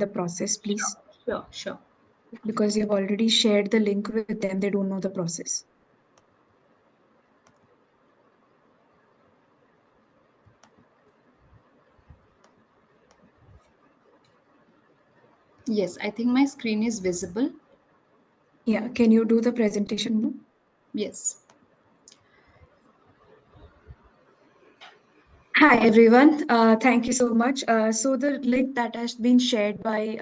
the process, please? Sure. Because you've already shared the link with them, they don't know the process. Yes, I think my screen is visible. Yeah, can you do the presentation now? Yes. Hi everyone, thank you so much. So the link that has been shared by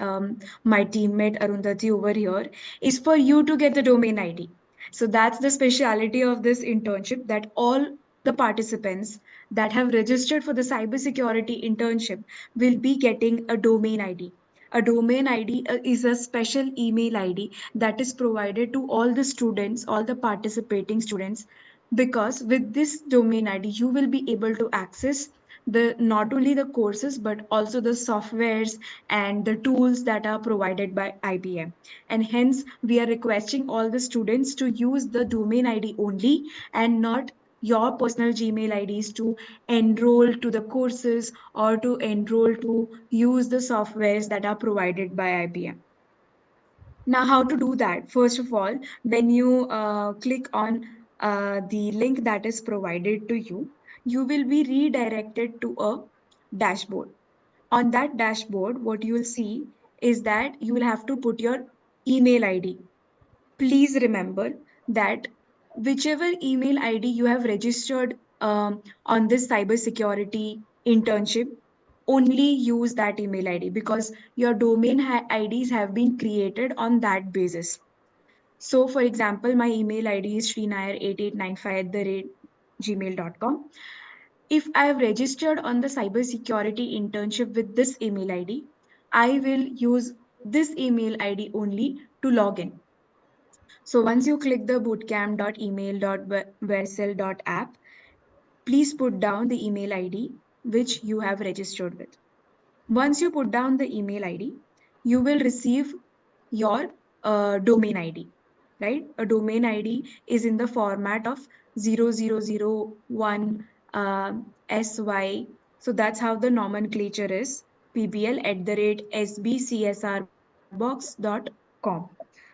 my teammate Arundhati over here is for you to get the domain ID. So that's the speciality of this internship, that all the participants that have registered for the cybersecurity internship will be getting a domain ID. A domain ID is a special email ID that is provided to all the students, all the participating students, because with this domain ID you will be able to access the not only the courses but also the softwares and the tools that are provided by IBM. And hence we are requesting all the students to use the domain ID only and not your personal Gmail IDs to enroll to the courses or to enroll to use the softwares that are provided by IBM. Now, how to do that? First of all, when you click on the link that is provided to you, you will be redirected to a dashboard. On that dashboard, what you will see is that you will have to put your email ID. Please remember that whichever email ID you have registered on this cybersecurity internship, only use that email ID because your domain IDs have been created on that basis. So, for example, my email ID is srinair8895@gmail.com. If I have registered on the cybersecurity internship with this email ID, I will use this email ID only to log in. So once you click the bootcamp.email.versal.app, please put down the email ID which you have registered with. Once you put down the email ID, you will receive your domain ID, right? A domain ID is in the format of 0001 SY. So that's how the nomenclature is, pbl@sbcsrbox.com.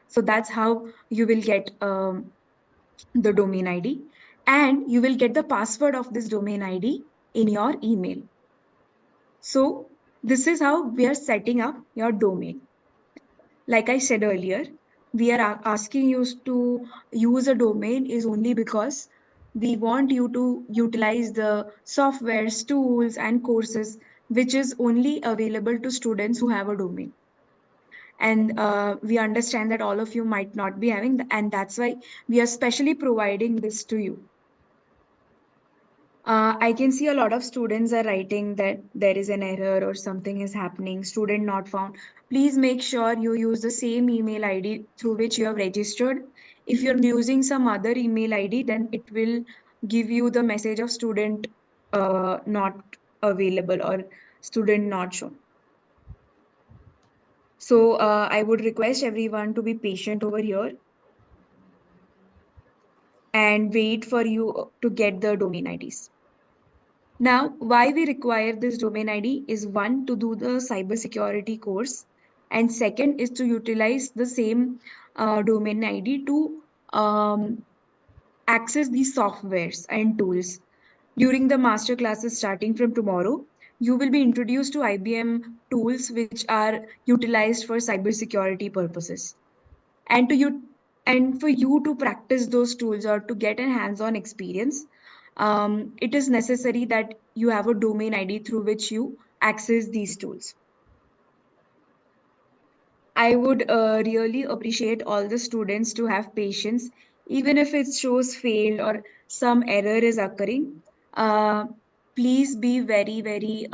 So that's how you will get the domain ID, and you will get the password of this domain ID in your email. So this is how we are setting up your domain. Like I said earlier, we are asking you to use a domain is only because we want you to utilize the softwares, tools, and courses which is only available to students who have a domain. And we understand that all of you might not be having, and that's why we are specially providing this to you. I can see a lot of students are writing that there is an error or something is happening, student not found. Please make sure you use the same email ID through which you have registered. If you're using some other email ID, then it will give you the message of student not available or student not shown. So I would request everyone to be patient over here and wait for you to get the domain IDs. Now, why we require this domain ID is one, to do the cybersecurity course, and second is to utilize the same domain ID to access these softwares and tools. During the master classes starting from tomorrow, you will be introduced to IBM tools which are utilized for cybersecurity purposes. And to you and for you to practice those tools or to get a hands-on experience, it is necessary that you have a domain ID through which you access these tools. I would really appreciate all the students to have patience, even if it shows failed or some error is occurring. Uh, Please be very, very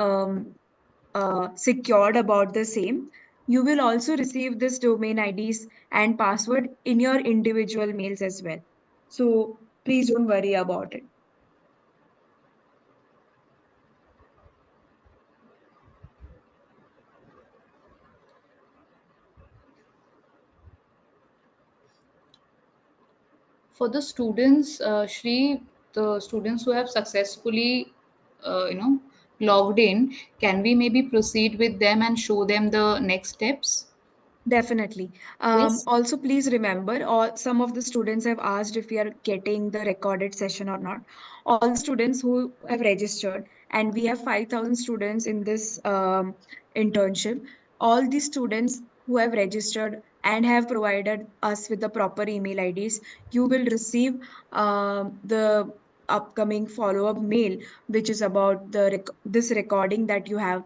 secured about the same. You will also receive this domain IDs and password in your individual mails as well. So please don't worry about it. For the students, Shri, the students who have successfully, logged in, can we maybe proceed with them and show them the next steps? Definitely. Yes. Also, please remember, all some of the students have asked if we are getting the recorded session or not. All the students who have registered, and we have 5,000 students in this internship. All the students who have registered and have provided us with the proper email IDs, you will receive the upcoming follow-up mail, which is about the this recording that you have.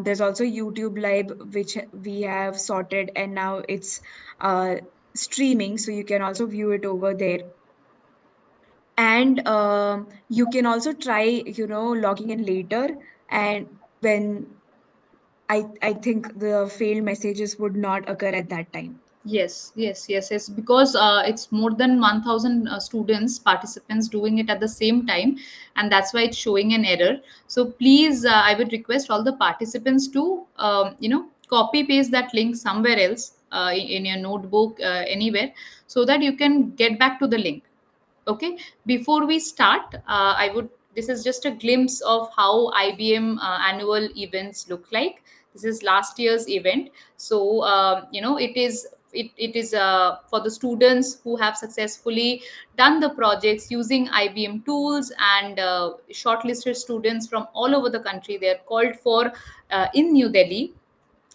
There's also YouTube Live, which we have sorted, and now it's uh, streaming, so you can also view it over there. And you can also try, logging in later, and when I think the failed messages would not occur at that time. Yes, yes, yes, yes. Because it's more than 1,000 students, participants doing it at the same time, and that's why it's showing an error. So please, I would request all the participants to, copy paste that link somewhere else in your notebook, anywhere, so that you can get back to the link. Okay, before we start, I would this is just a glimpse of how IBM annual events look like. This is last year's event. So it is for the students who have successfully done the projects using IBM tools, and shortlisted students from all over the country. They are called for in New Delhi,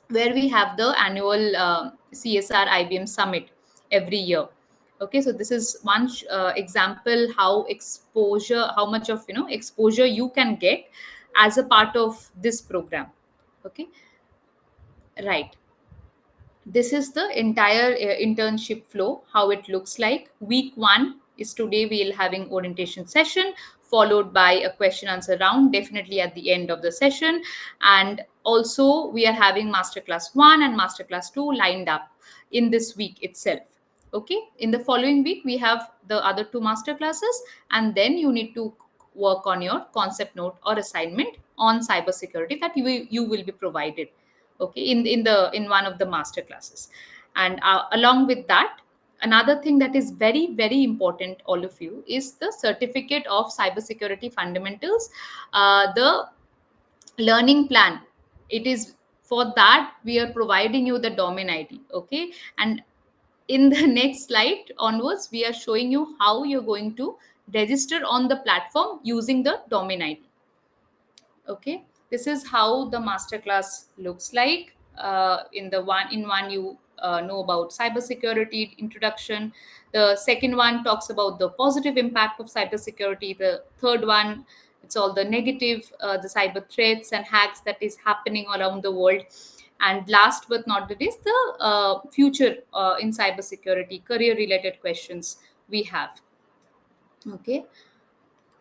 where we have the annual CSR IBM summit every year. Okay, so this is one example how much of exposure you can get as a part of this program. Okay, right. This is the entire internship flow, how it looks like. Week one is today. We'll having orientation session, followed by a question answer round, definitely at the end of the session. And also we are having masterclass 1 and masterclass 2 lined up in this week itself. Okay, in the following week we have the other two master classes, and then you need to work on your concept note or assignment on cybersecurity that you will be provided, okay, in one of the master classes. And along with that, another thing that is very very important, all of you, is the certificate of cybersecurity fundamentals, the learning plan. It is for that we are providing you the domain ID. Okay, and in the next slide onwards we are showing you how you're going to register on the platform using the domain ID. Okay, this is how the masterclass looks like. In one you know about cybersecurity introduction. The second one talks about the positive impact of cybersecurity. The third one, it's all the negative, the cyber threats and hacks that is happening around the world. And last but not the least, the future in cybersecurity, career related questions we have. Okay,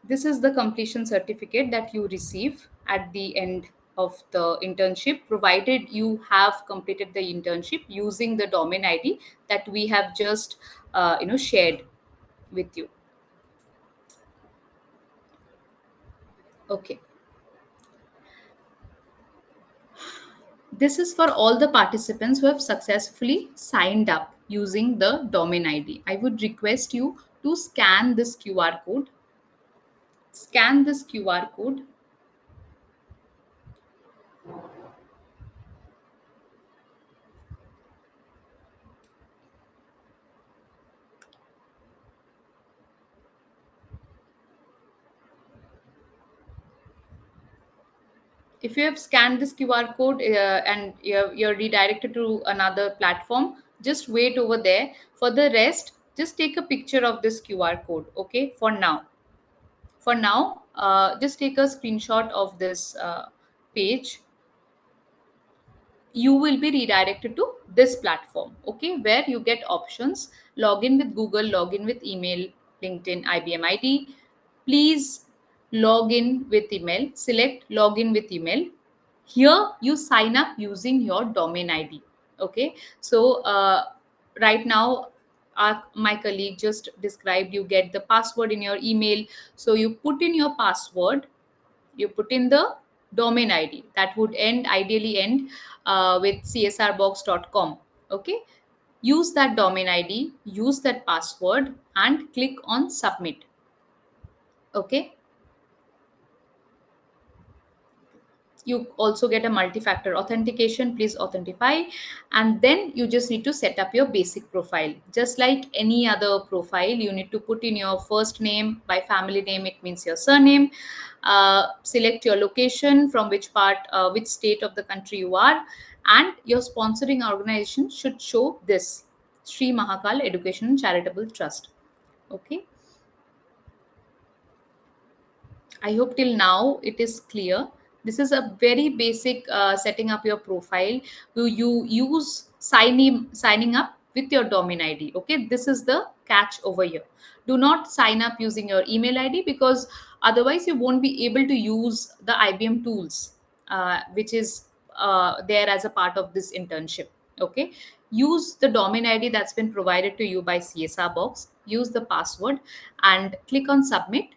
this is the completion certificate that you receive at the end of the internship, provided you have completed the internship using the domain ID that we have just shared with you. Okay, this is for all the participants who have successfully signed up using the domain ID. I would request you to scan this QR code. Scan this QR code. If you have scanned this QR code and you're redirected to another platform, just wait over there. For the rest, just take a picture of this QR code. Okay, for now, just take a screenshot of this page. You will be redirected to this platform, okay, where you get options: login with Google, login with email, LinkedIn, IBM ID. Please log in with email. Select login with email. Here you sign up using your domain ID. Okay, so right now my colleague just described, you get the password in your email. So you put in your password, you put in the domain ID that would ideally end with csrbox.com. Okay, use that domain ID, use that password, and click on submit. Okay, You also get a multi-factor authentication. Please authentify, and then you just need to set up your basic profile. Just like any other profile, you need to put in your first name. By family name, it means your surname. Select your location, from which part, which state of the country you are, and your sponsoring organization should show this: Sri Mahakal Education and Charitable Trust. Okay, I hope till now it is clear. This is a very basic setting up your profile. You use signing up with your domain ID. Okay, this is the catch over here. Do not sign up using your email ID, because otherwise you won't be able to use the IBM tools, which is there as a part of this internship. Okay, use the domain ID that's been provided to you by CSR box. Use the password and click on submit.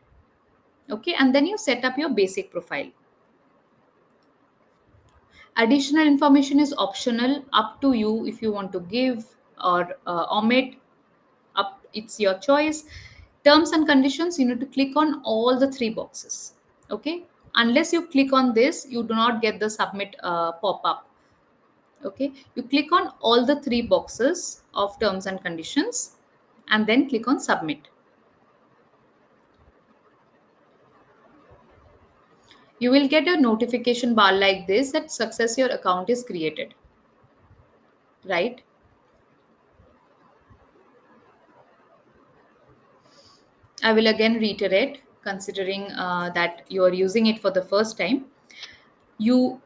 Okay, and then you set up your basic profile. Additional information is optional, up to you if you want to give or omit. Up, it's your choice. Terms and conditions, you need to click on all the three boxes. Okay, unless you click on this, you do not get the submit pop up. Okay, you click on all the three boxes of terms and conditions, and then click on submit. You will get a notification bar like this, that success, your account is created, right? I will again reiterate, considering that you are using it for the first time. You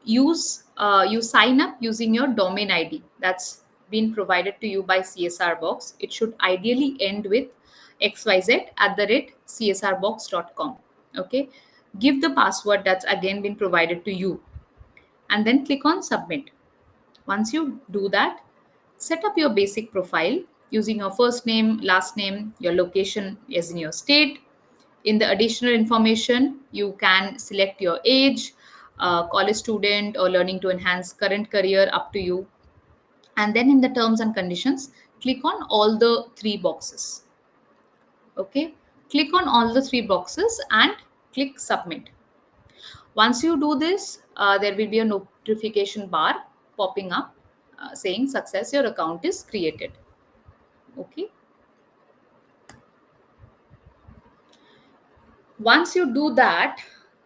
sign up using your domain ID that's been provided to you by CSR Box. It should ideally end with xyz@csrbox.com. Okay, give the password that's again been provided to you, and then click on submit. Once you do that, set up your basic profile using your first name, last name, your location as in your state. In the additional information, you can select your age, college student or learning to enhance current career, up to you. And then in the terms and conditions, click on all the three boxes. Okay, click on all the three boxes and click submit. Once you do this, there will be a notification bar popping up saying success, your account is created. Okay, once you do that,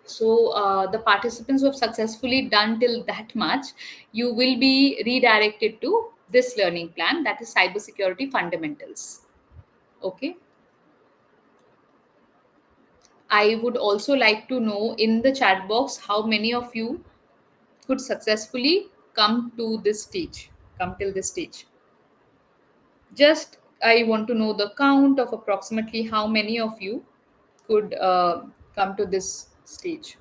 so the participants who have successfully done till that much, you will be redirected to this learning plan, that is cybersecurity fundamentals. Okay, I would also like to know in the chat box how many of you could successfully come to this stage, come till this stage. Just I want to know the count of approximately how many of you could come to this stage.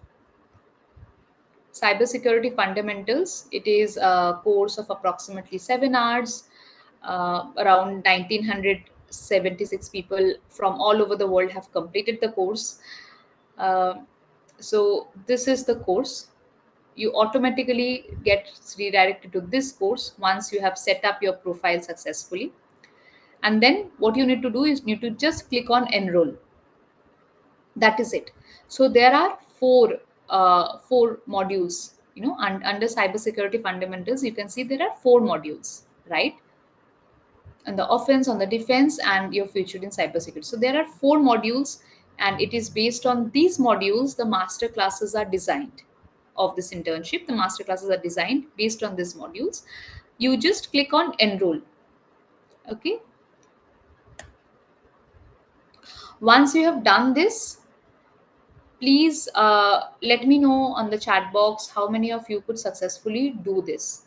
Cybersecurity fundamentals, it is a course of approximately 7 hours. Around 1976 people from all over the world have completed the course. Uh, so this is the course. You automatically get redirected to this course once you have set up your profile successfully. And then what you need to do is you need to just click on enroll. That is it. So there are four modules, under cybersecurity fundamentals. You can see there are four modules, right? And the offense, on the defense, and your future in cybersecurity. So there are four modules, and it is based on these modules the master classes are designed. Of this internship, the master classes are designed based on these modules. You just click on enroll. Okay, once you have done this, please let me know on the chat box how many of you could successfully do this.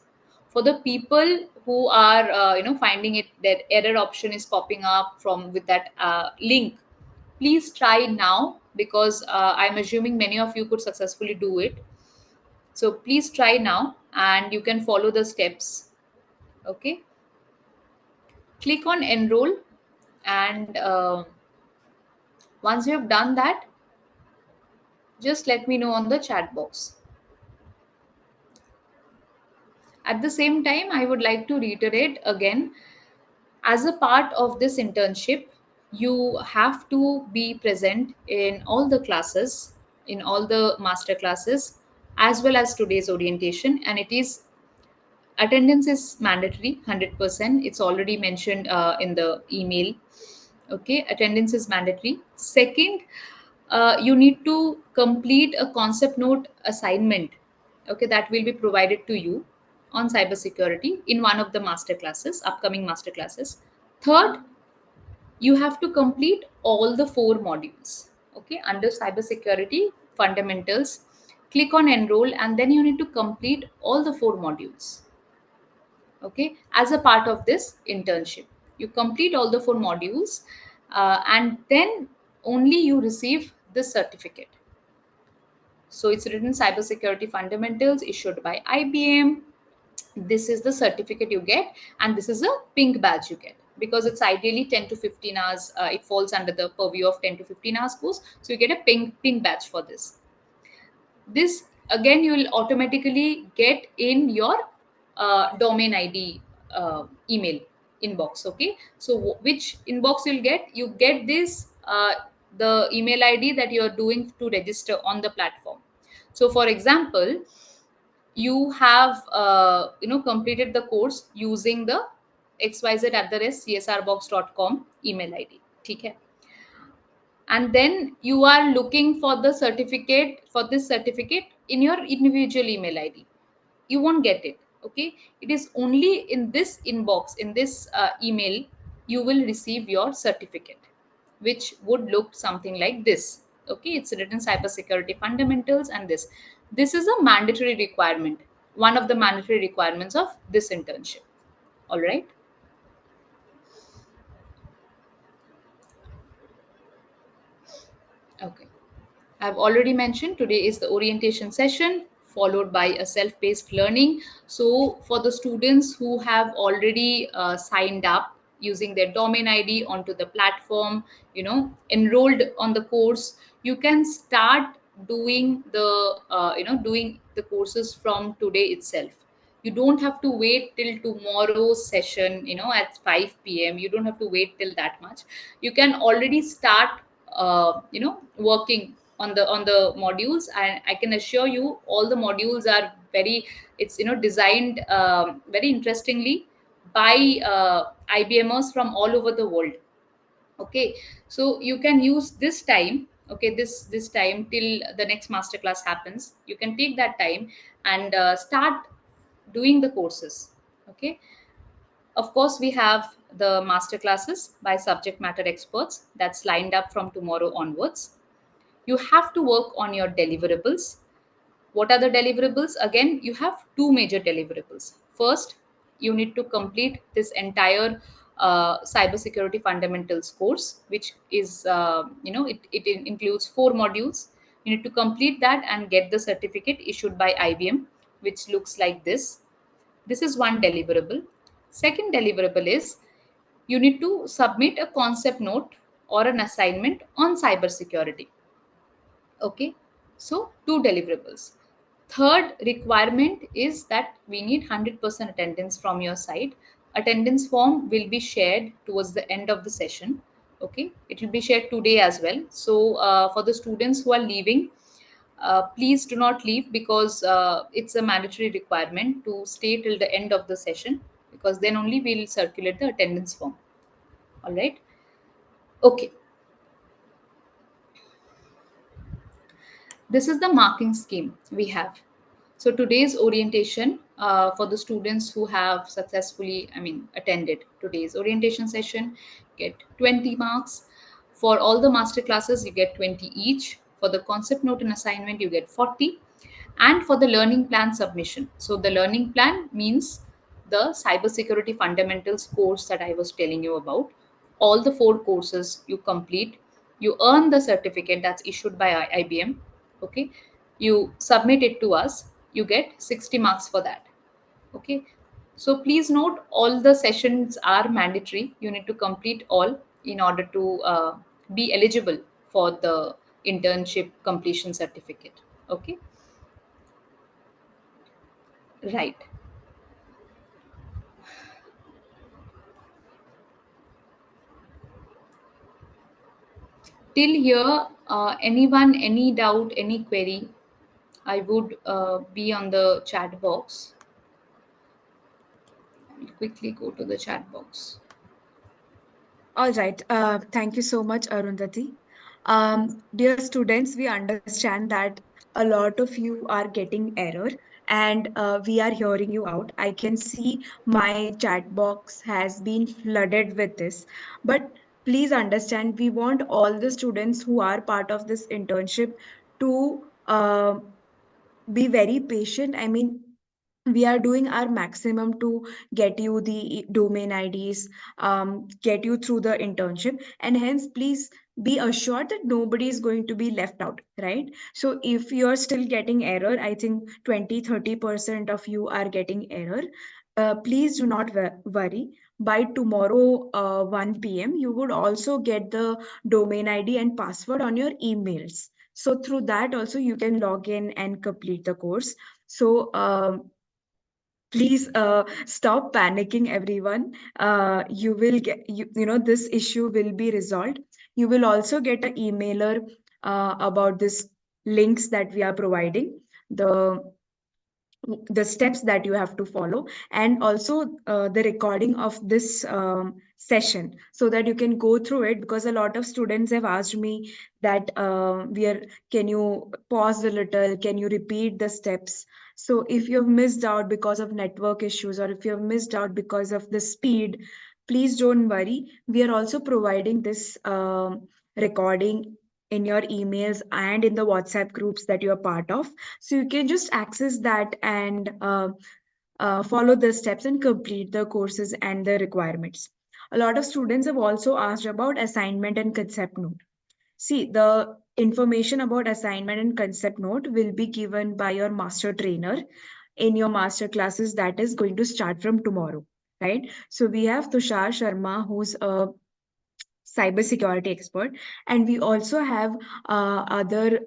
For the people who are finding it that error option is popping up from with that link, please try now, because I'm assuming many of you could successfully do it. So please try now and you can follow the steps. Okay, click on enroll, and once you have done that, just let me know on the chat box. At the same time, I would like to reiterate again, as a part of this internship, you have to be present in all the classes, in all the master classes, as well as today's orientation, and it is attendance is mandatory 100%. It's already mentioned in the email. Okay, attendance is mandatory. Second, you need to complete a concept note assignment, okay, that will be provided to you on cybersecurity in one of the master classes, upcoming master classes. Third, you have to complete all the four modules, okay, under cybersecurity fundamentals. Click on enroll, and then you need to complete all the four modules, okay, as a part of this internship. You complete all the four modules, and then only you receive this certificate. So it's written cybersecurity fundamentals issued by IBM. This is the certificate you get, and this is a pink badge you get, because it's ideally 10 to 15 hours. It falls under the purview of 10 to 15 hours course, so you get a pink badge for this. This again you will automatically get in your domain ID email inbox. Okay, so which inbox you'll get? You get this the email ID that you are doing to register on the platform. So for example, you have completed the course using the xyz@csrbox.com email ID. Okay, and then you are looking for the certificate, for this certificate in your individual email ID. You won't get it. Okay, it is only in this inbox, in this email, you will receive your certificate, which would look something like this. Okay, it's written cybersecurity fundamentals, and this is a mandatory requirement, one of the mandatory requirements of this internship. All right. Okay, I've already mentioned today is the orientation session followed by a self paced learning. So, for the students who have already signed up using their domain ID onto the platform, enrolled on the course, you can start doing doing the courses from today itself. You don't have to wait till tomorrow's session, at 5 p.m. You don't have to wait till that much. You can already start working on the modules, and I can assure you all the modules are very, it's designed very interestingly by IBMers from all over the world. Okay, so you can use this time, okay, this time till the next masterclass happens. You can take that time and start doing the courses. Okay, of course, we have the master classes by subject matter experts that's lined up from tomorrow onwards. You have to work on your deliverables. What are the deliverables? Again, you have two major deliverables. First, you need to complete this entire cybersecurity fundamentals course, which is, it includes four modules. You need to complete that and get the certificate issued by IBM, which looks like this. This is one deliverable. Second deliverable is you need to submit a concept note or an assignment on cybersecurity. Okay, so two deliverables. Third requirement is that we need 100% attendance from your side. Attendance form will be shared towards the end of the session. Okay, it will be shared today as well. So for the students who are leaving, please do not leave, because it's a mandatory requirement to stay till the end of the session, because then only we'll circulate the attendance form. All right. Okay. This is the marking scheme we have. So today's orientation, for the students who have successfully, attended today's orientation session, get 20 marks. For all the master classes, you get 20 each. For the concept note and assignment, you get 40. And for the learning plan submission, so the learning plan means the cybersecurity fundamentals course that I was telling you about. All the four courses you complete, you earn the certificate that's issued by IBM. Okay, you submit it to us, you get 60 marks for that. Okay, so please note, all the sessions are mandatory. You need to complete all in order to be eligible for the internship completion certificate. Okay, right. Till here, anyone, any doubt, any query? I would be on the chat box. I'll quickly go to the chat box. All right. Thank you so much, Arundhati. Dear students, we understand that a lot of you are getting error and we are hearing you out. I can see my chat box has been flooded with this. But please understand, we want all the students who are part of this internship to be very patient. I mean, we are doing our maximum to get you the domain IDs, get you through the internship, and hence please be assured that nobody is going to be left out, right? So if you're still getting error, I think 20-30% of you are getting error. Please do not worry. By tomorrow 1 p.m., you would also get the domain ID and password on your emails. So through that also you can log in and complete the course. So please stop panicking, everyone. You will get, you know, this issue will be resolved. You will also get an emailer about this links that we are providing, the the steps that you have to follow, and also the recording of this session so that you can go through it, because a lot of students have asked me that we are can you pause a little, can you repeat the steps. So if you have missed out because of network issues, or if you have missed out because of the speed, please don't worry. We are also providing this recording in your emails and in the WhatsApp groups that you are part of. So you can just access that and follow the steps and complete the courses and the requirements. A lot of students have also asked about assignment and concept note. See, the information about assignment and concept note will be given by your master trainer in your master classes that is going to start from tomorrow, right? So we have Tushar Sharma, who's a cybersecurity expert, and we also have other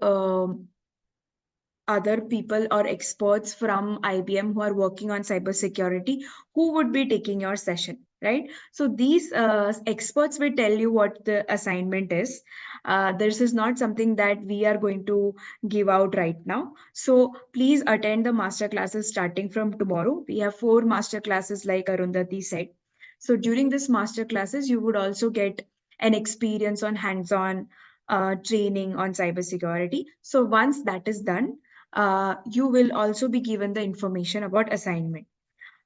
people or experts from IBM who are working on cybersecurity who would be taking your session, right? So these experts will tell you what the assignment is. This is not something that we are going to give out right now. So please attend the master classes starting from tomorrow. We have 4 master classes, like Arundhati said. So during this master classes, you would also get an experience on hands-on training on cybersecurity. So once that is done, you will also be given the information about assignment.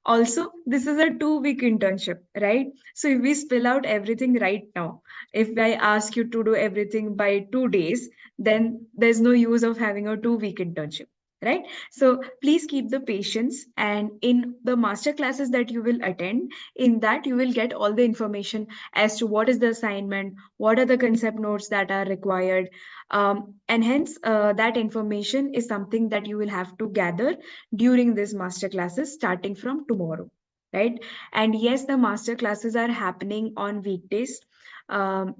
Also, this is a 2 week internship, right? So if we spill out everything right now, if I ask you to do everything by 2 days, then there's no use of having a 2 week internship, right? So please keep the patience, and in the master classes that you will attend, in that you will get all the information as to what is the assignment, what are the concept notes that are required, and hence that information is something that you will have to gather during these master classes starting from tomorrow, right? And yes, the master classes are happening on weekdays um,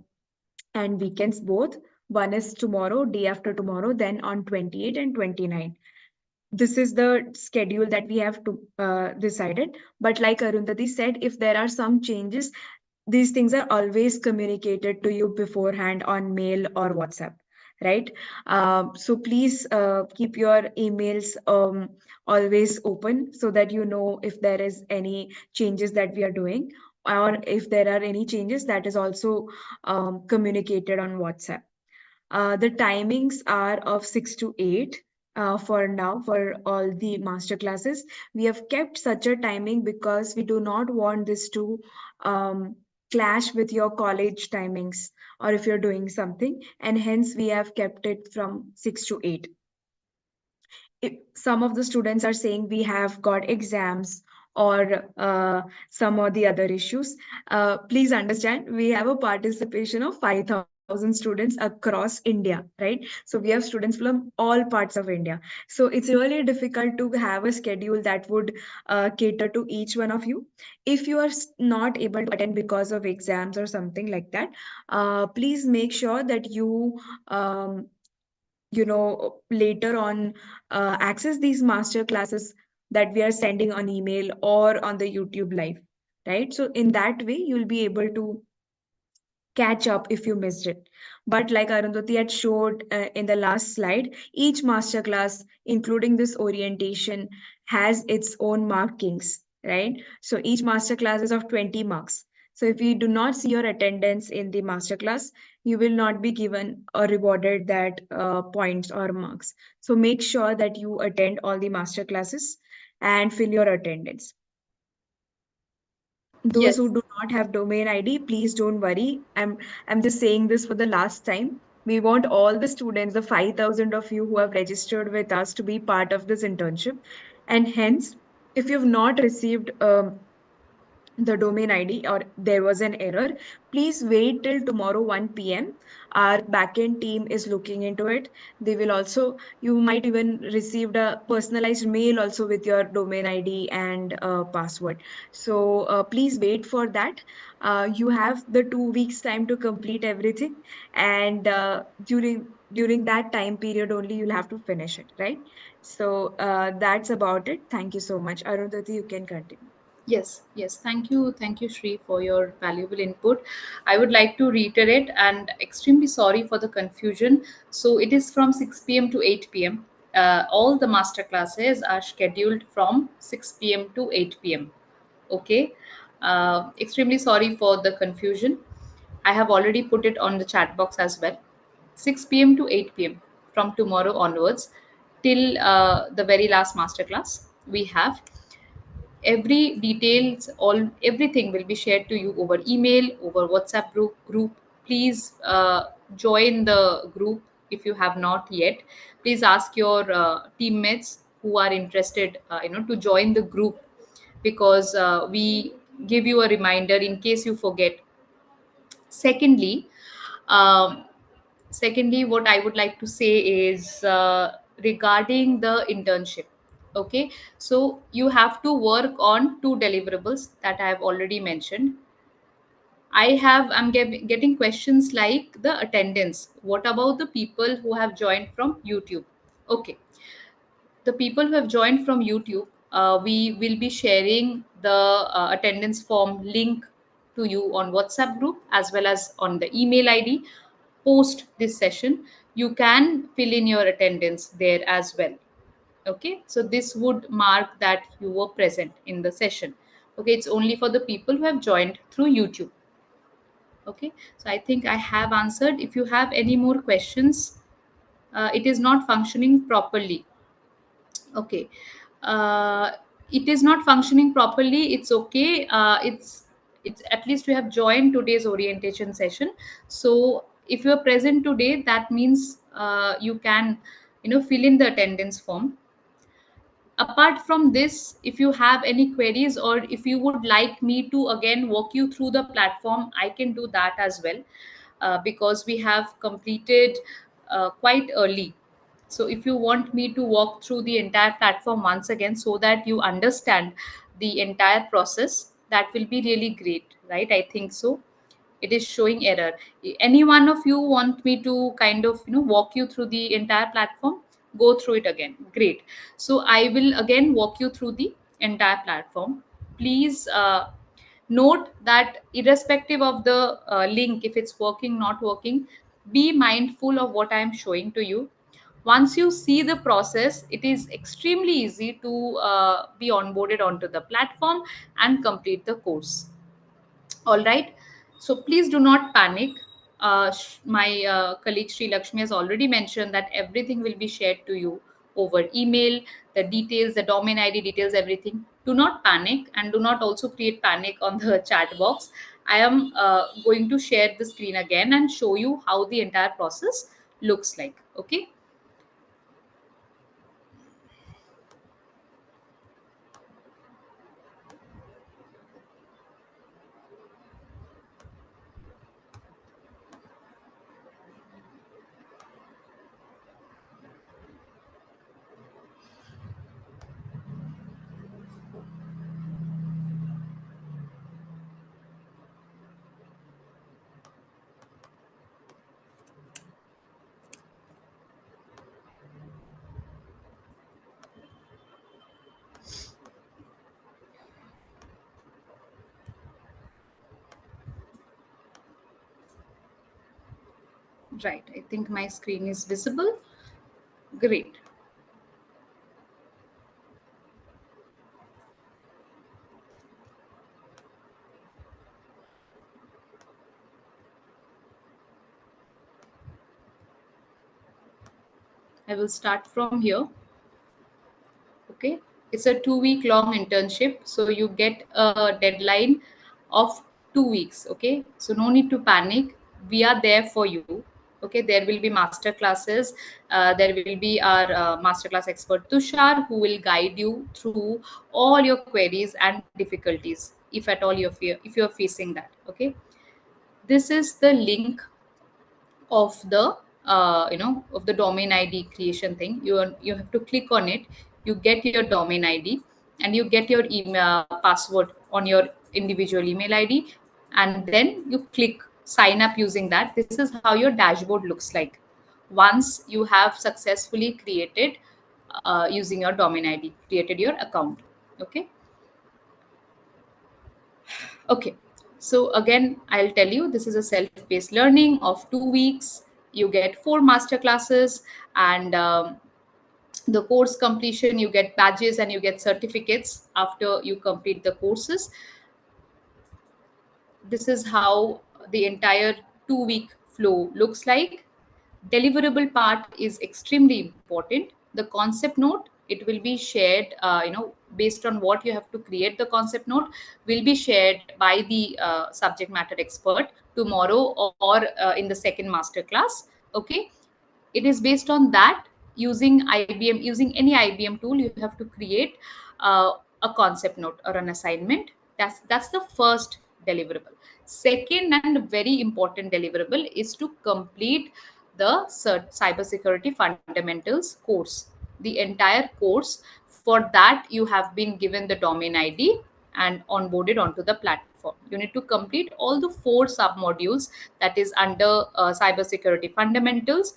and weekends both. One is tomorrow, day after tomorrow, then on 28 and 29. This is the schedule that we have to decided. But like Arundhati said, if there are some changes, these things are always communicated to you beforehand on mail or WhatsApp, right? So please keep your emails always open so that you know if there is any changes that we are doing, or if there are any changes that is also communicated on WhatsApp. The timings are of 6 to 8 for now for all the master classes. We have kept such a timing because we do not want this to clash with your college timings, or if you're doing something, and hence we have kept it from 6 to 8. Some of the students are saying we have got exams or some of the other issues. Please understand, we have a participation of 5,000 students across India, right? So we have students from all parts of India. So it's really difficult to have a schedule that would cater to each one of you. If you are not able to attend because of exams or something like that, please make sure that um, later on access these master classes that we are sending on email or on the YouTube live, right? So in that way you'll be able to catch up if you missed it. But like Arundhati had showed in the last slide, each masterclass, including this orientation, has its own markings, right? So each masterclass is of 20 marks. So if you do not see your attendance in the masterclass, you will not be given or rewarded that points or marks. So make sure that you attend all the masterclasses and fill your attendance. Those who Yes. do not have domain ID, please don't worry. I'm just saying this for the last time. We want all the students, the 5,000 of you who have registered with us, to be part of this internship. And hence, if you've not received the domain ID or there was an error, please wait till tomorrow 1 p.m. Our backend team is looking into it. They will also, you might even received a personalized mail also with your domain ID and password. So please wait for that. You have the 2 weeks time to complete everything, and during that time period only you'll have to finish it, right? So that's about it. Thank you so much. Arundhati, you can continue. Yes, yes. Thank you, Shri, for your valuable input. I would like to reiterate and extremely sorry for the confusion. So it is from 6 p.m. to 8 p.m. All the master classes are scheduled from 6 p.m. to 8 p.m. Okay. Extremely sorry for the confusion. I have already put it on the chat box as well. 6 p.m. to 8 p.m. from tomorrow onwards till the very last masterclass we have. Every details, all everything will be shared to you over email, over WhatsApp group. Please join the group if you have not yet. Please ask your teammates who are interested, to join the group, because we give you a reminder in case you forget. Secondly, um, secondly, what I would like to say is regarding the internship. Okay, so you have to work on two deliverables that I have already mentioned. Getting questions like the attendance. What about the people who have joined from YouTube? Okay, the people who have joined from YouTube, we will be sharing the attendance form link to you on WhatsApp group as well as on the email ID. Post this session, you can fill in your attendance there as well. Okay, so this would mark that you were present in the session. Okay, it's only for the people who have joined through YouTube. Okay, so I think I have answered. If you have any more questions, it is not functioning properly. Okay, uh, it is not functioning properly, it's okay. It's at least you have joined today's orientation session. So if you are present today, that means you can, fill in the attendance form. Apart from this, if you have any queries or if you would like me to again walk you through the platform, I can do that as well, because we have completed quite early. So if you want me to walk through the entire platform once again so that you understand the entire process, that will be really great, right? I think so. It is showing error. Any one of you want me to kind of, walk you through the entire platform? Go through it again. Great. So I will again walk you through the entire platform. Please note that irrespective of the link, if it's working, not working, be mindful of what I am showing to you. Once you see the process, it is extremely easy to be onboarded onto the platform and complete the course. All right. So please do not panic. My colleague Sri Lakshmi has already mentioned that everything will be shared to you over email, the details, the domain ID details, everything. Do not panic and do not also create panic on the chat box. I am going to share the screen again and show you how the entire process looks like. Okay. Right, I think my screen is visible. Great. I will start from here. Okay, it's a 2 week long internship, so you get a deadline of 2 weeks. Okay, so no need to panic, we are there for you. Okay, there will be master classes. There will be our masterclass expert Tushar, who will guide you through all your queries and difficulties, if at all if you're facing that. Okay, this is the link of the of the domain ID creation thing. You have to click on it. You get your domain ID, and you get your email password on your individual email ID, and then you click sign up using that. This is how your dashboard looks like once you have successfully created using your domain ID, created your account. Okay. Okay, so again, I'll tell you, this is a self-paced learning of 2 weeks. You get 4 master classes, and the course completion, you get badges and you get certificates after you complete the courses. This is how the entire 2 week flow looks like. Deliverable part is extremely important. The concept note, it will be shared, based on what you have to create. The concept note will be shared by the subject matter expert tomorrow, or in the second master class. Okay, it is based on that. Using IBM, using any IBM tool, you have to create a concept note or an assignment. That's the first deliverable. Second and very important deliverable is to complete the cybersecurity fundamentals course, the entire course. For that, you have been given the domain ID and onboarded onto the platform. You need to complete all the 4 sub modules that is under cybersecurity fundamentals,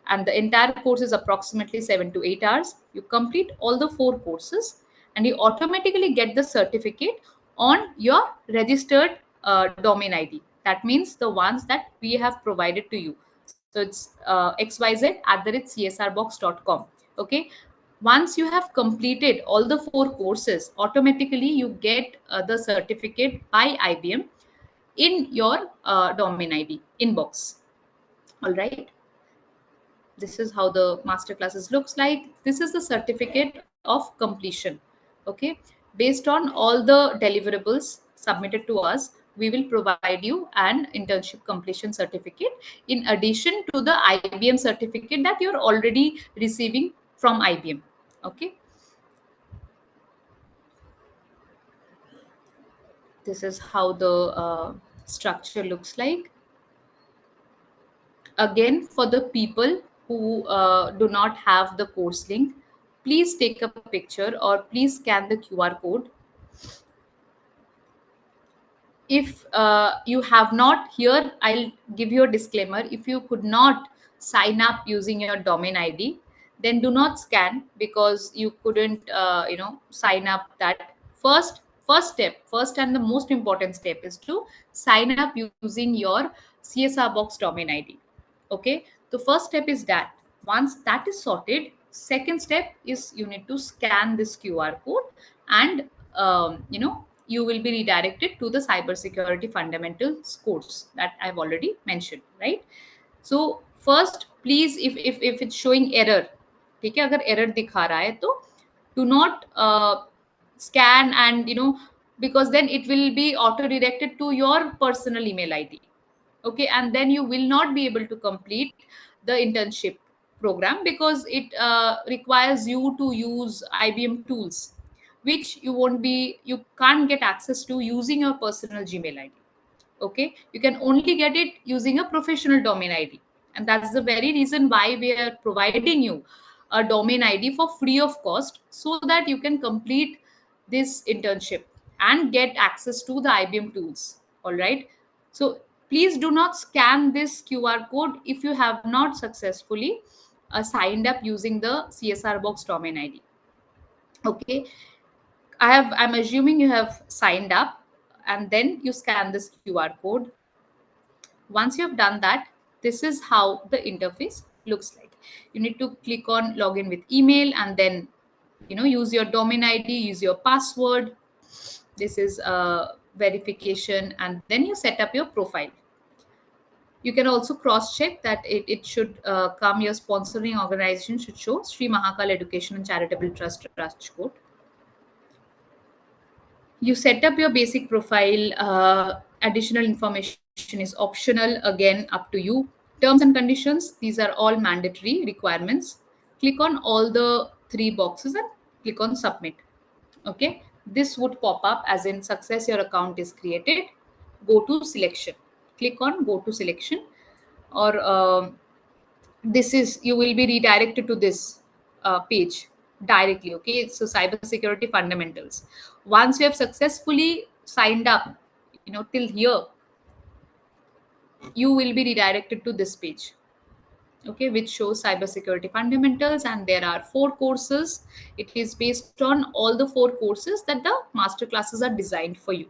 and the entire course is approximately 7 to 8 hours. You complete all the 4 courses, and you automatically get the certificate on your registered domain ID. That means the ones that we have provided to you. So it's xyz@csrbox.com. Okay, once you have completed all the 4 courses, automatically you get the certificate by IBM in your domain ID inbox. All right, this is how the master classes looks like. This is the certificate of completion. Okay, based on all the deliverables submitted to us, we will provide you an internship completion certificate in addition to the IBM certificate that you're already receiving from IBM. Okay, this is how the structure looks like. Again, for the people who do not have the course link, please take a picture or please scan the QR code. If you have not, here I'll give you a disclaimer: if you could not sign up using your domain ID, then do not scan, because you couldn't sign up. That first and the most important step is to sign up using your CSR box domain ID. Okay, the first step is that. Once that is sorted, second step is you need to scan this QR code, and you will be redirected to the cybersecurity fundamentals course that I've already mentioned, right? So first, please, if it's showing error, ठीक है, अगर error दिखा रहा है तो do not scan, and because then it will be auto redirected to your personal email ID. Okay, and then you will not be able to complete the internship program, because it requires you to use IBM tools, which you can't get access to using your personal Gmail ID. Okay, you can only get it using a professional domain ID, and that's the very reason why we are providing you a domain ID for free of cost, so that you can complete this internship and get access to the IBM tools. All right, so please do not scan this QR code if you have not successfully signed up using the CSR box domain ID. Okay, I'm assuming you have signed up, and then you scan this QR code. Once you have done that, This is how the interface looks like. You need to click on login with email, and then use your domain ID, use your password. This is a verification, and then you set up your profile. You can also cross check that it should come, your sponsoring organization should show Sri Mahakal Education and Charitable Trust code. You set up your basic profile. Additional information is optional, again up to you. Terms and conditions, these are all mandatory requirements. Click on all the three boxes and click on submit. Okay, this would pop up as in success, your account is created. Go to selection, click on go to selection, or this is, you will be redirected to this page directly. Okay, so cybersecurity fundamentals. Once you have successfully signed up, till here, you will be redirected to this page, okay, which shows cybersecurity fundamentals, and there are 4 courses. It is based on all the 4 courses that the master classes are designed for you.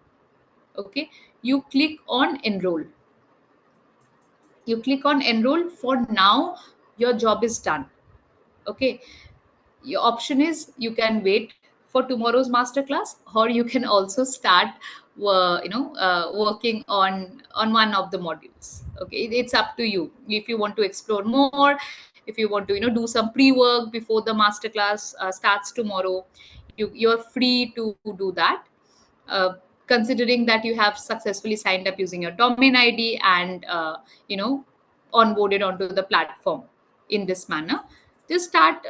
Okay, you click on enroll. You click on enroll. For now, your job is done. Okay, your option is you can wait for tomorrow's masterclass, or you can also start working on one of the modules. Okay, it's up to you. If you want to explore more, if you want to do some pre-work before the masterclass starts tomorrow, you're free to do that. Considering that you have successfully signed up using your domain ID and onboarded onto the platform in this manner, just start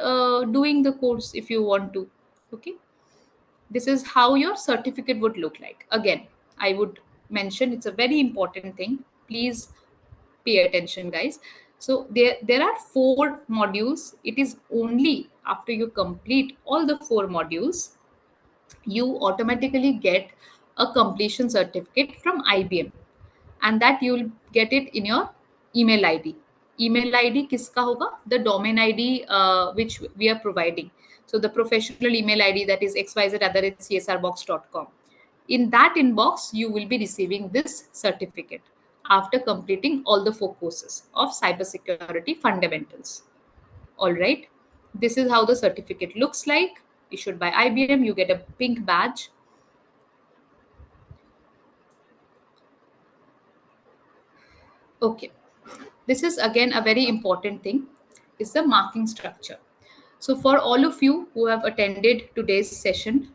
doing the course if you want to. Okay, this is how your certificate would look like. Again, I would mention, it's a very important thing. Please pay attention, guys. So there are 4 modules. It is only after you complete all the 4 modules, you automatically get a completion certificate from IBM, and that you'll get it in your email ID. Email ID kiska hoga? The domain ID which we are providing. So the professional email ID, that is xyz@csrbox.com. In that inbox, you will be receiving this certificate after completing all the 4 courses of cybersecurity fundamentals. All right. This is how the certificate looks like, issued by IBM. You get a pink badge. Okay. This is again a very important thing, is the marking structure. So for all of you who have attended today's session,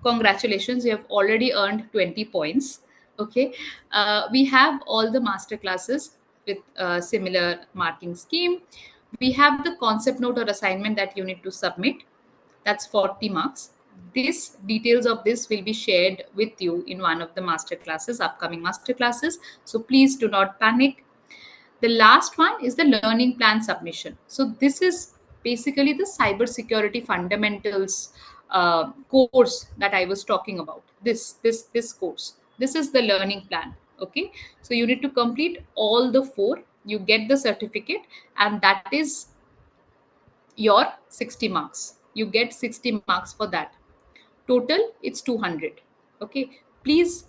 congratulations, you have already earned 20 points. Okay, we have all the master classes with a similar marking scheme. We have the concept note or assignment that you need to submit. That's 40 marks. This details of this will be shared with you in one of the master classes, upcoming master classes. So please do not panic. The last one is the learning plan submission. So this is basically the cybersecurity fundamentals course that I was talking about. This course. This is the learning plan. Okay. So you need to complete all the 4. You get the certificate, and that is your 60 marks. You get 60 marks for that. Total, it's 200. Okay. Please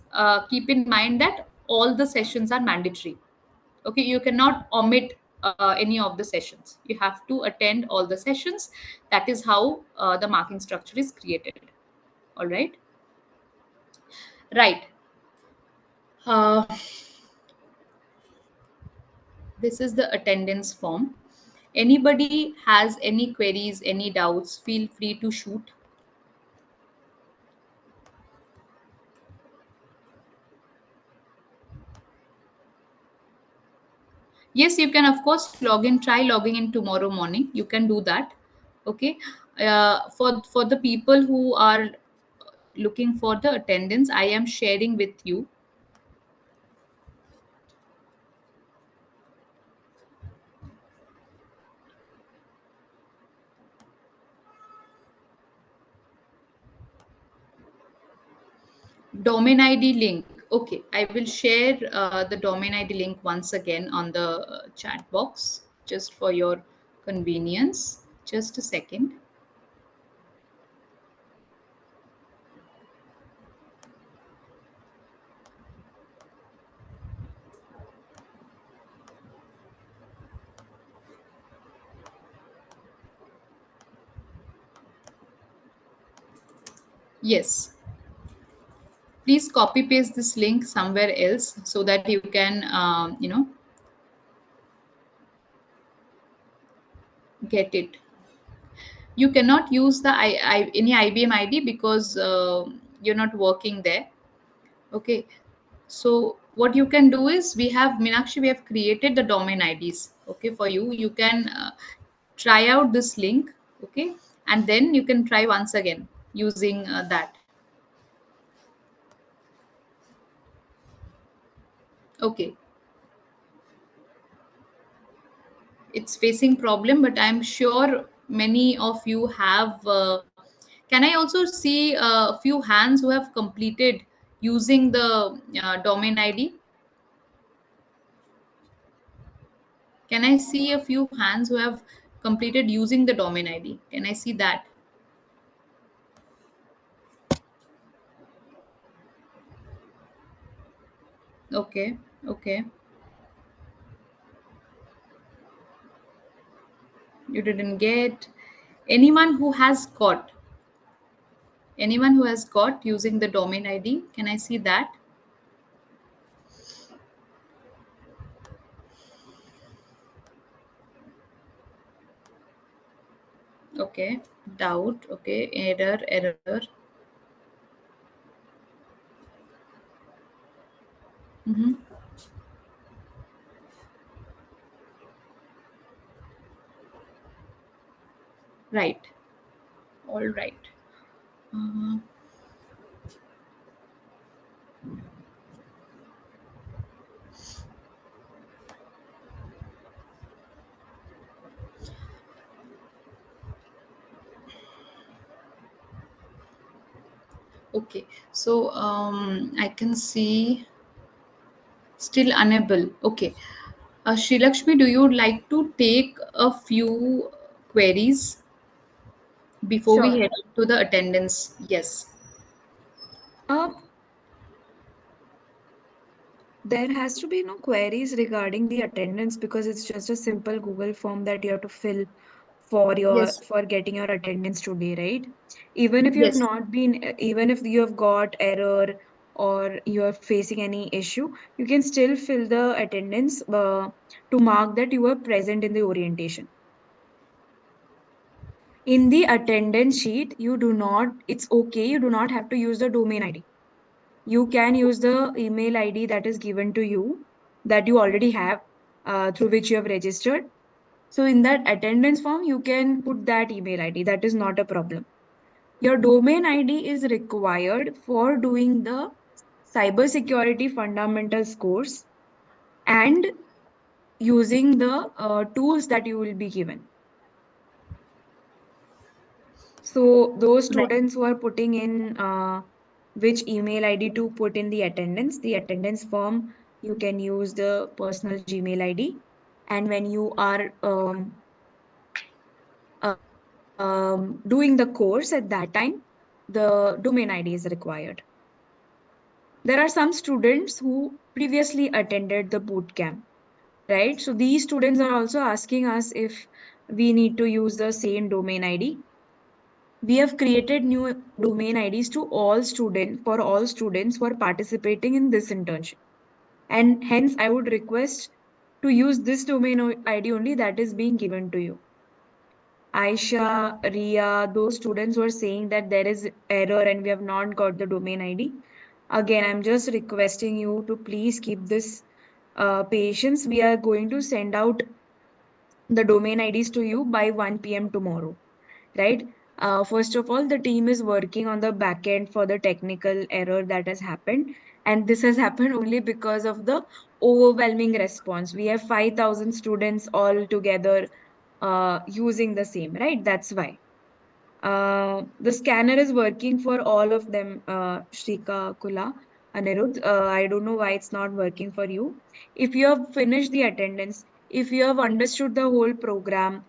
keep in mind that all the sessions are mandatory. Okay, you cannot omit any of the sessions. You have to attend all the sessions. That is how the marking structure is created. All right. Right. uh, this is the attendance form. Anybody has any queries, any doubts, feel free to shoot. Yes, you can of course log in. Try logging in tomorrow morning. You can do that. Okay. For the people who are looking for the attendance, I am sharing with you. Domain ID link. Okay, I will share the domain ID link once again on the chat box, just for your convenience. Just a second. Yes. Please copy paste this link somewhere else so that you can, get it. You cannot use the any IBM ID because you're not working there. Okay. So what you can do is, we have created the domain IDs. Okay, for you, you can try out this link. Okay, and then you can try once again using that. Okay, it's facing problem, but I'm sure many of you have. Can I also see a few hands who have completed using the domain ID? Can I see a few hands who have completed using the domain ID? Can I see that? Okay, okay. You didn't get anyone who has got, anyone who has got using the domain ID. Can I see that? Okay, doubt. Okay, error, error. Mm-hmm. Right. All right. Uh, okay. So I can see still unable. Okay. Sri Lakshmi, do you like to take a few queries before we Sure. head on to the attendance? Yes. Um, there has to be no queries regarding the attendance because it's just a simple Google form that you have to fill Yes. for getting your attendance today, right? Even if you have Yes. not been, even if you have got error or you are facing any issue, you can still fill the attendance to mark that you were present in the orientation. In the attendance sheet, you do not, it's okay, you do not have to use the domain ID. You can use the email ID that is given to you that you already have through which you have registered. So in that attendance form, you can put that email ID. That is not a problem. Your domain ID is required for doing the cybersecurity fundamentals course and using the tools that you will be given. So those Right. students who are putting in which email ID to put in the attendance form, you can use the personal Gmail ID. And when you are doing the course at that time, the domain ID is required. There are some students who previously attended the boot camp, right? So these students are also asking us if we need to use the same domain ID. We have created new domain IDs to all students who are participating in this internship. And hence, I would request to use this domain ID only that is being given to you. Aisha, Ria, those students who are saying that there is error and we have not got the domain ID. Again, I'm just requesting you to please keep this patience. We are going to send out the domain IDs to you by 1 p.m. tomorrow, right? First of all, the team is working on the back end for the technical error that has happened. And this has happened only because of the overwhelming response. We have 5,000 students all together using the same, right? That's why. The scanner is working for all of them, Shrika, Kula, Anirudh. I don't know why it's not working for you. If you have finished the attendance, if you have understood the whole program,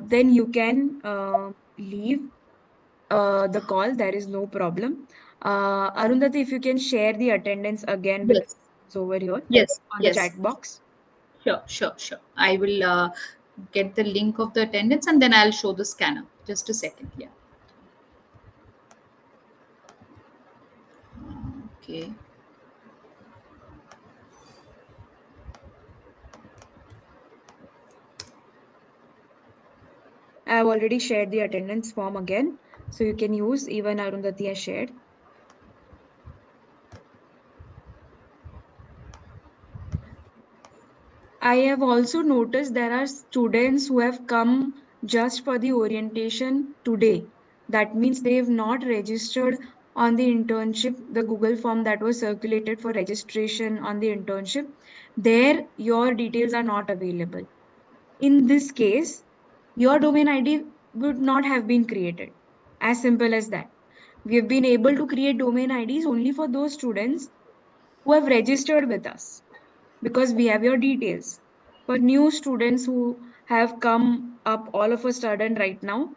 then you can leave the call. There is no problem. Arundhati, if you can share the attendance again with Yes. over here Yes. on the Yes. chat box. Sure. Sure. Sure. I will get the link of the attendance and then I'll show the scanner. Just a second. Yeah. Okay. I have already shared the attendance form again, so you can use, even Arundhati has shared. I have also noticed there are students who have come just for the orientation today. That means they have not registered on the internship, the Google form that was circulated for registration on the internship. There, your details are not available. In this case, your domain ID would not have been created. As simple as that. We have been able to create domain IDs only for those students who have registered with us because we have your details. For new students who have come up all of a sudden right now,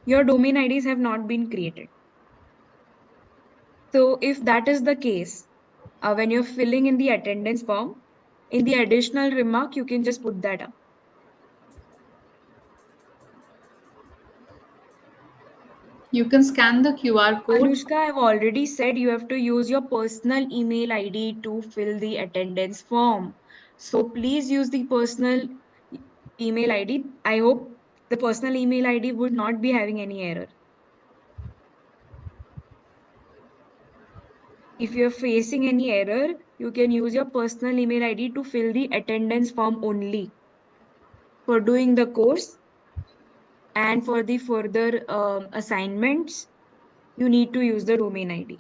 your domain IDs have not been created. So, if that is the case, when you're filling in the attendance form, in the additional remark, you can just put that up. You can scan the QR code. Anushka, I've already said you have to use your personal email ID to fill the attendance form. So please use the personal email ID. I hope the personal email ID would not be having any error. If you're facing any error, you can use your personal email ID to fill the attendance form only. For doing the course and for the further assignments, you need to use the domain ID.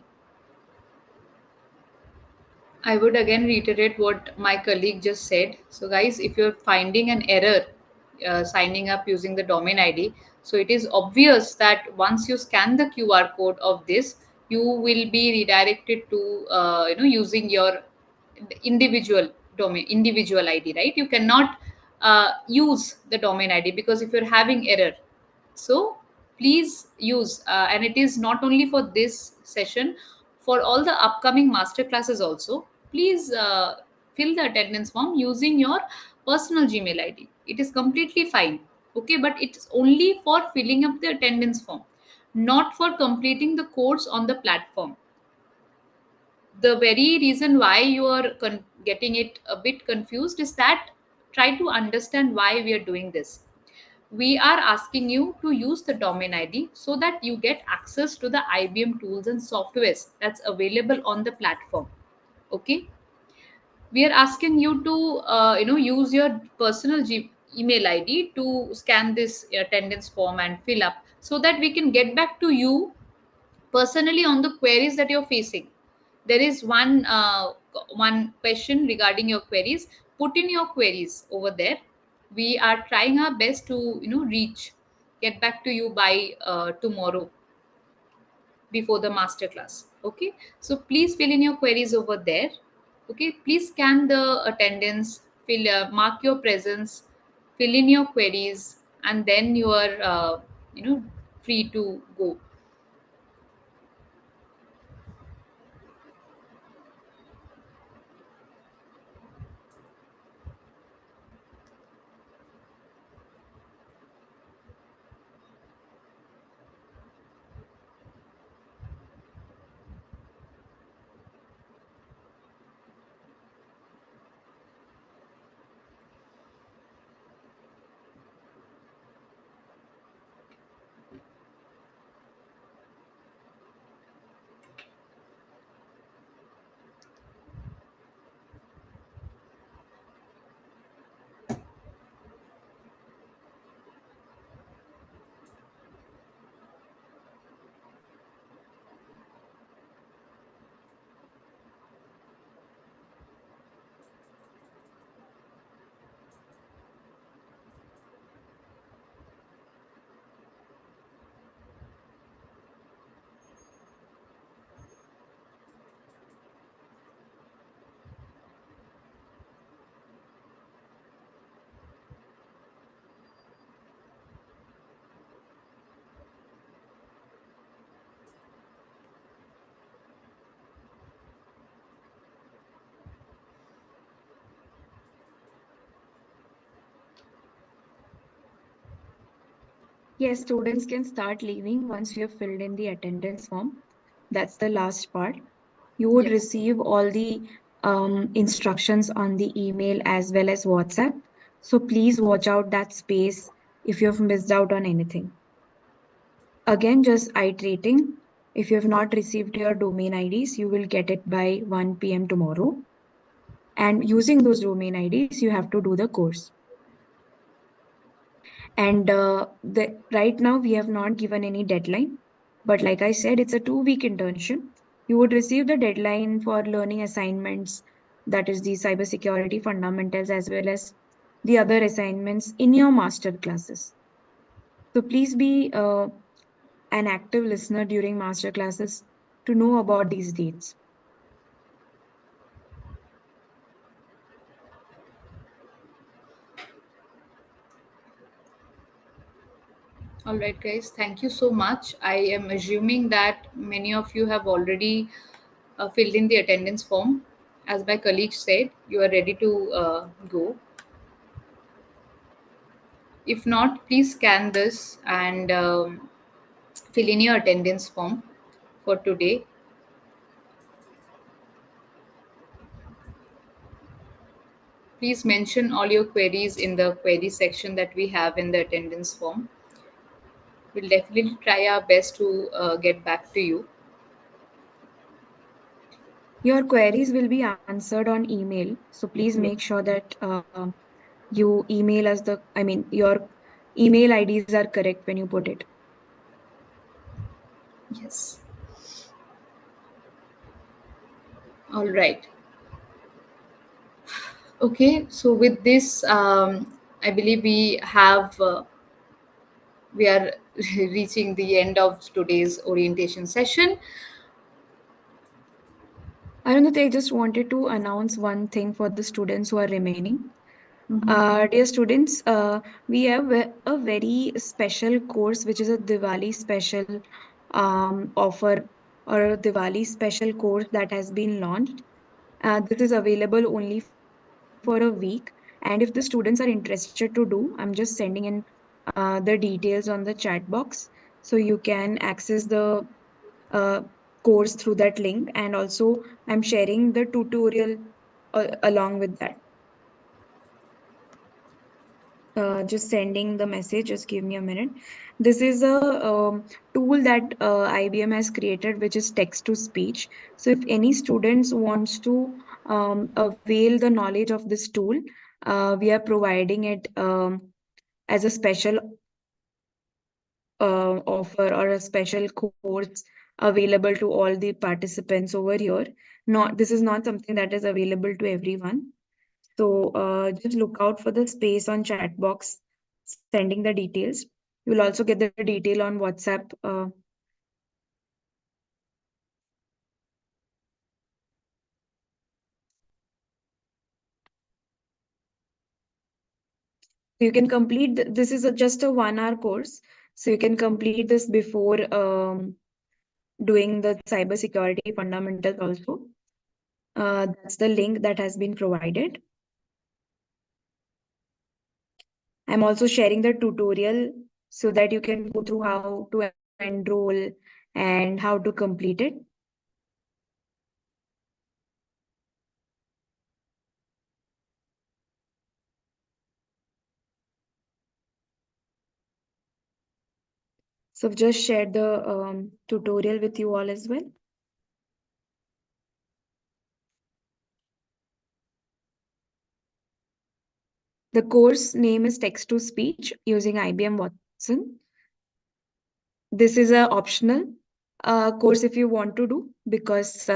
I would again reiterate what my colleague just said. So, guys, if you're finding an error signing up using the domain ID, so it is obvious that once you scan the QR code of this, you will be redirected to using your individual individual ID, right? You cannot use the domain ID because if you're having error, so please use, and it is not only for this session, for all the upcoming master classes also, please fill the attendance form using your personal Gmail ID. It is completely fine. Okay, but it's only for filling up the attendance form, not for completing the course on the platform. The very reason why you are getting it a bit confused is that, try to understand why we are doing this. We are asking you to use the domain ID so that you get access to the IBM tools and softwares that's available on the platform. Okay, we are asking you to use your personal email ID to scan this attendance form and fill up, so that we can get back to you personally on the queries that you're facing. There is one question regarding your queries. Put in your queries over there. We are trying our best to get back to you by tomorrow, before the master class. Okay, so please fill in your queries over there. Okay, please scan the attendance, mark your presence, fill in your queries, and then you are free to go. Yes, students can start leaving once you have filled in the attendance form. That's the last part. You would Yes. receive all the instructions on the email as well as WhatsApp. So please watch out that space if you have missed out on anything. Again, just iterating. If you have not received your domain IDs, you will get it by 1 p.m. tomorrow. And using those domain IDs, you have to do the course. And right now, we have not given any deadline. But like I said, it's a 2 week internship. You would receive the deadline for learning assignments, that is the cybersecurity fundamentals, as well as the other assignments in your master classes. So please be an active listener during master classes to know about these dates. All right, guys. Thank you so much. I am assuming that many of you have already filled in the attendance form. As my colleague said, you are ready to go. If not, please scan this and fill in your attendance form for today. Please mention all your queries in the query section that we have in the attendance form. We'll definitely try our best to get back to you. Your queries will be answered on email. So please make Yes. sure that you email us your email IDs are correct when you put it. Yes. All right. Okay. So with this, I believe we are reaching the end of today's orientation session. Arundhati, I just wanted to announce one thing for the students who are remaining. Mhm. Dear students, we have a very special course, which is a Diwali special offer or a Diwali special course that has been launched. This is available only for a week. And if the students are interested to do, I'm just sending in the details on the chat box. So you can access the uh, course through that link. And also, I'm sharing the tutorial along with that. Just sending the message. Just give me a minute. This is a tool that IBM has created, which is text to speech. So if any students wants to avail the knowledge of this tool, we are providing it as a special offer or a special course available to all the participants over here. Not This is not something that is available to everyone. So just look out for the space on chat box, sending the details. You will also get the detail on WhatsApp. You can complete this is just a 1 hour course, so you can complete this before doing the cybersecurity fundamentals also. That's the link that has been provided. I'm also sharing the tutorial so that you can go through how to enroll and how to complete it. So I've just shared the tutorial with you all as well. The course name is Text to Speech using IBM Watson. This is a optional course if you want to do, because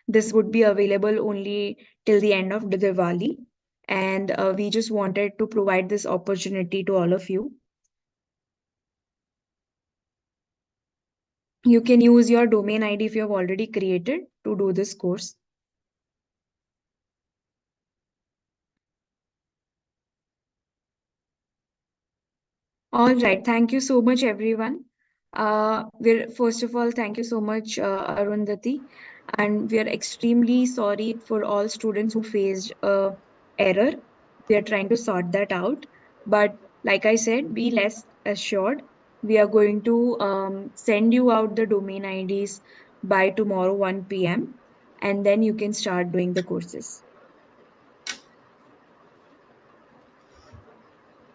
this would be available only till the end of the Diwali. And we just wanted to provide this opportunity to all of you. You can use your domain ID if you have already created to do this course. All right. Thank you so much, everyone. First of all, thank you so much, Arundhati. And we are extremely sorry for all students who faced error. We are trying to sort that out. But like I said, be less assured. We are going to send you out the domain IDs by tomorrow, 1 p.m. and then you can start doing the courses.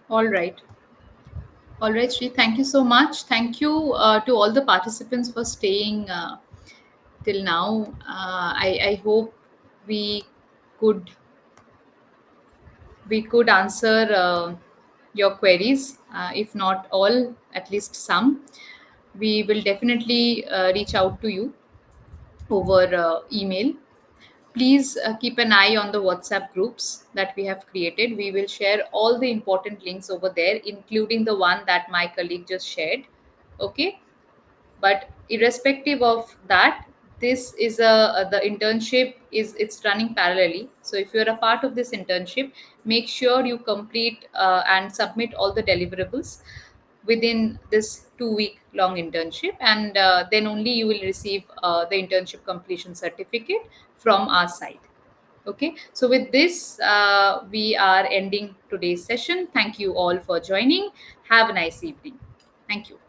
All right. All right, Sri. Thank you so much. Thank you to all the participants for staying till now. I hope we could answer your queries, if not all, at least some. We will definitely reach out to you over email. Please keep an eye on the WhatsApp groups that we have created. We will share all the important links over there, including the one that my colleague just shared. Okay. But irrespective of that, this is the internship is it's running parallelly. So if you're a part of this internship, make sure you complete and submit all the deliverables within this 2 week long internship, and then only you will receive the internship completion certificate from our side. Okay, so with this, we are ending today's session. Thank you all for joining. Have a nice evening. Thank you.